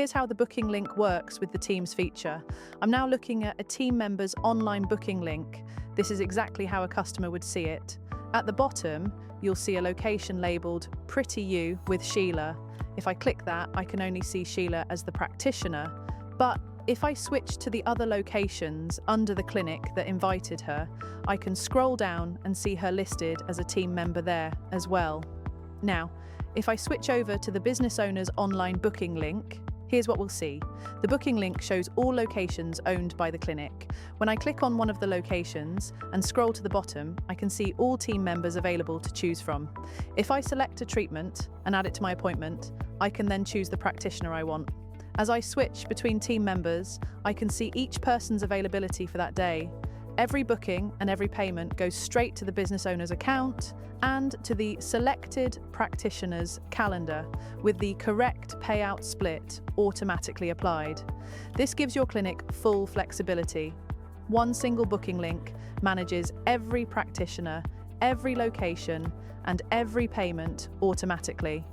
here's how the booking link works with the Teams feature. I'm now looking at a team member's online booking link. This is exactly how a customer would see it. At the bottom, you'll see a location labelled Pretty You with Sheila. If I click that, I can only see Sheila as the practitioner. But if I switch to the other locations under the clinic that invited her, I can scroll down and see her listed as a team member there as well. Now, if I switch over to the business owner's online booking link, here's what we'll see. The booking link shows all locations owned by the clinic. When I click on one of the locations and scroll to the bottom, I can see all team members available to choose from. If I select a treatment and add it to my appointment, I can then choose the practitioner I want. As I switch between team members, I can see each person's availability for that day. Every booking and every payment goes straight to the business owner's account and to the selected practitioner's calendar, with the correct payout split automatically applied. This gives your clinic full flexibility. One single booking link manages every practitioner, every location, and every payment automatically.